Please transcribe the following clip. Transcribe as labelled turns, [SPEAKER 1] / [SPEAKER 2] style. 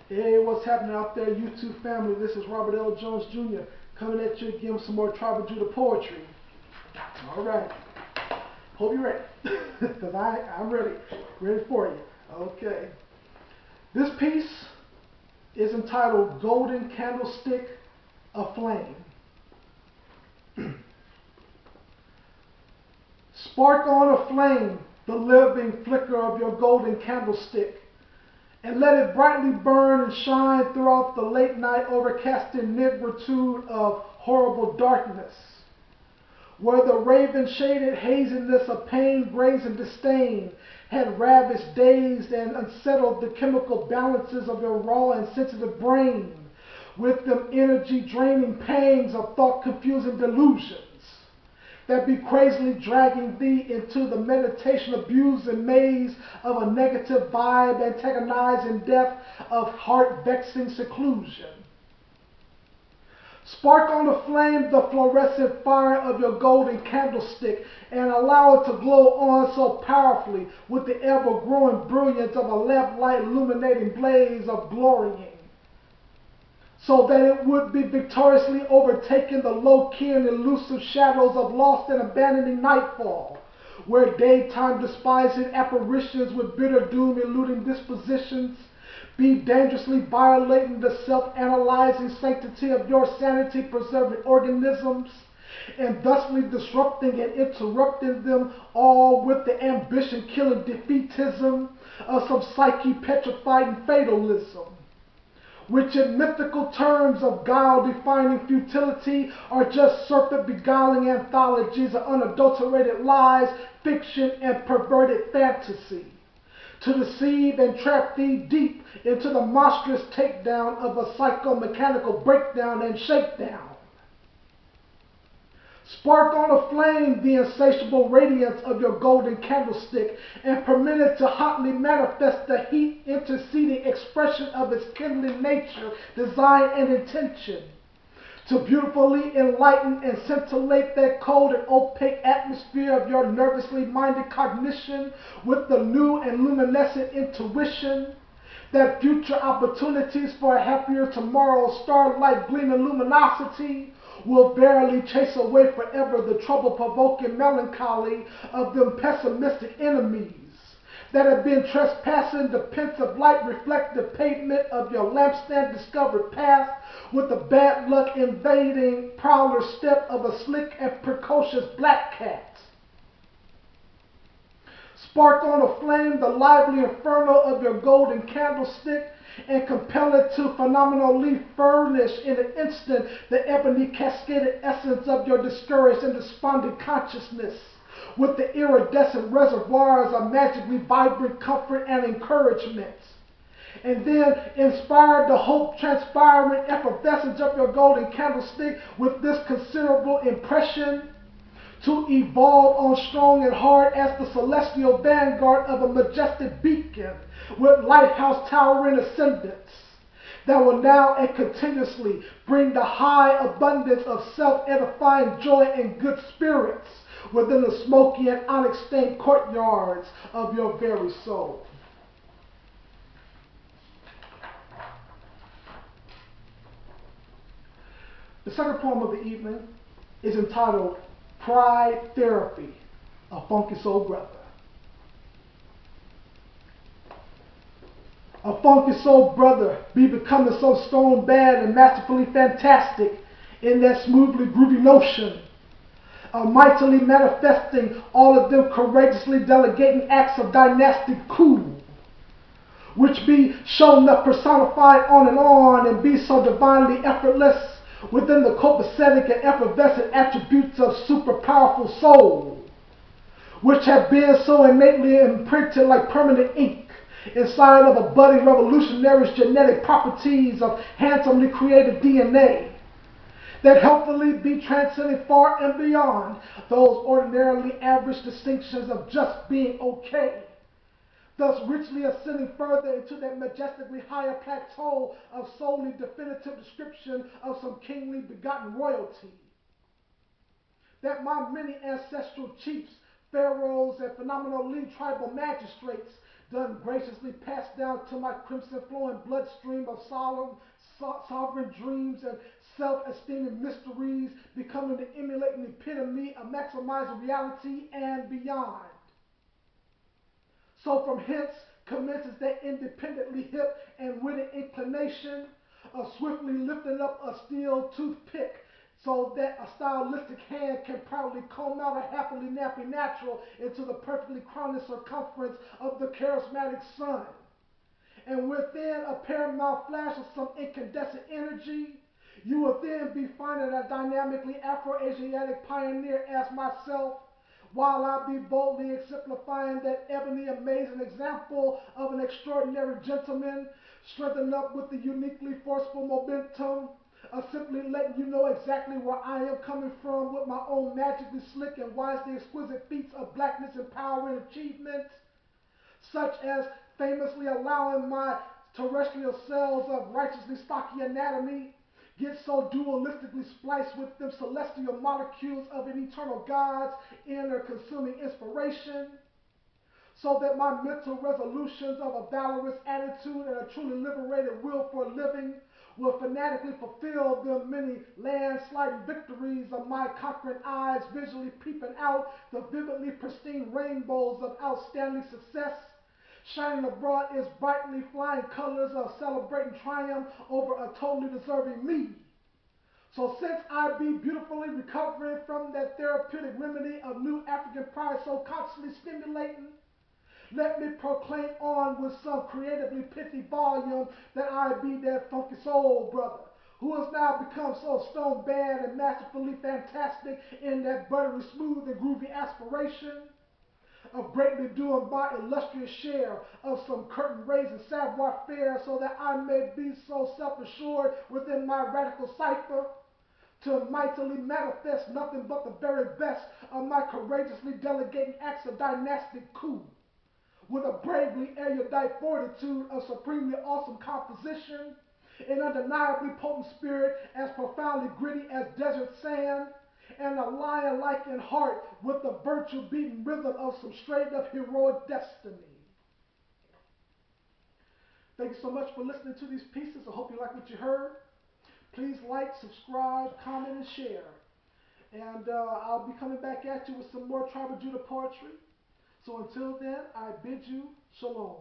[SPEAKER 1] Hey, what's happening out there, YouTube family? This is Robert L. Jones Jr. coming at you again with some more Tribal Judah poetry. All right. Hope you're ready, because I'm ready. Ready for you. Okay. This piece is entitled Golden Candlestick Aflame. Spark on a flame the living flicker of your golden candlestick, and let it brightly burn and shine throughout the late night overcasted negritude of horrible darkness, where the raven shaded haziness of pain, graze, and disdain had ravished, dazed, and unsettled the chemical balances of your raw and sensitive brain with them energy draining pangs of thought confusing delusions that be crazily dragging thee into the meditation abusing maze of a negative vibe, antagonizing depth of heart-vexing seclusion. Spark on the flame the fluorescent fire of your golden candlestick and allow it to glow on so powerfully with the ever-growing brilliance of a lamplight illuminating blaze of glorying, so that it would be victoriously overtaking the low-key and elusive shadows of lost and abandoning nightfall, where daytime despising apparitions with bitter doom eluding dispositions be dangerously violating the self-analyzing sanctity of your sanity-preserving organisms, and thusly disrupting and interrupting them all with the ambition-killing defeatism of some psyche-petrifying fatalism, which in mythical terms of guile-defining futility are just serpent-beguiling anthologies of unadulterated lies, fiction, and perverted fantasy, to deceive and trap thee deep into the monstrous takedown of a psychomechanical breakdown and shakedown. Spark on a flame the insatiable radiance of your golden candlestick and permit it to hotly manifest the heat interceding expression of its kindling nature, design, and intention, to beautifully enlighten and scintillate that cold and opaque atmosphere of your nervously minded cognition with the new and luminescent intuition that future opportunities for a happier tomorrow, starlight gleaming luminosity, will verily chase away forever the trouble-provoking melancholy of them pessimistic enemies that have been trespassing the pensive light reflective pavement of your lampstand discovered path with the bad luck invading prowler step of a slick and precocious black cat. Spark on a flame the lively inferno of your golden candlestick and compel it to phenomenally furnish in an instant the ebony cascaded essence of your discouraged and despondent consciousness with the iridescent reservoirs of magically vibrant comfort and encouragement. And then inspire the hope transpiring effervescence of your golden candlestick with this considerable impression to evolve on strong and hard as the celestial vanguard of a majestic beacon with lighthouse towering ascendance that will now and continuously bring the high abundance of self-edifying joy and good spirits within the smoky and onyx-stained courtyards of your very soul. The second poem of the evening is entitled Pride Therapy, a Funky Soul Brother. A funky soul brother be becoming so stone bad and masterfully fantastic in that smoothly groovy notion of mightily manifesting all of them courageously delegating acts of dynastic coup, which be shown up personified on and be so divinely effortless within the copacetic and effervescent attributes of super powerful soul, which have been so innately imprinted like permanent ink inside of a budding revolutionary's genetic properties of handsomely created DNA that helpfully be transcending far and beyond those ordinarily average distinctions of just being okay, thus richly ascending further into that majestically higher plateau of solely definitive description of some kingly begotten royalty, that my many ancestral chiefs, pharaohs, and phenomenally tribal magistrates done graciously passed down to my crimson flowing bloodstream of sovereign dreams and self-esteeming mysteries, becoming the emulating epitome of maximizing reality and beyond. So from hence commences that independently hip and witty inclination of swiftly lifting up a steel toothpick so that a stylistic hand can proudly comb out a happily nappy natural into the perfectly crowning circumference of the charismatic sun. And within a paramount flash of some incandescent energy, you will then be finding a dynamically Afro-Asiatic pioneer as myself, while I be boldly exemplifying that ebony amazing example of an extraordinary gentleman, strengthened up with the uniquely forceful momentum of simply letting you know exactly where I am coming from with my own magically slick and wisely exquisite feats of blackness and power and achievement, such as famously allowing my terrestrial cells of righteously stocky anatomy get so dualistically spliced with them celestial molecules of an eternal God's inner consuming inspiration, so that my mental resolutions of a valorous attitude and a truly liberated will for living will fanatically fulfill the many landsliding victories of my conquering eyes, visually peeping out the vividly pristine rainbows of outstanding success, shining abroad its brightly flying colors of celebrating triumph over a totally deserving me. So since I be beautifully recovering from that therapeutic remedy of new African pride so constantly stimulating, let me proclaim on with some creatively pithy volume that I be that funky soul brother, who has now become so stone bad and masterfully fantastic in that buttery smooth and groovy aspiration of greatly doing my illustrious share of some curtain-raising savoir-faire, so that I may be so self-assured within my radical cipher to mightily manifest nothing but the very best of my courageously delegating acts of dynastic coup, with a bravely erudite fortitude of supremely awesome composition, an undeniably potent spirit as profoundly gritty as desert sand, and a lion-like in heart with the virtue-beaten rhythm of some straight-up heroic destiny. Thank you so much for listening to these pieces. I hope you like what you heard. Please like, subscribe, comment, and share. And I'll be coming back at you with some more Tribal Judah poetry. So until then, I bid you shalom.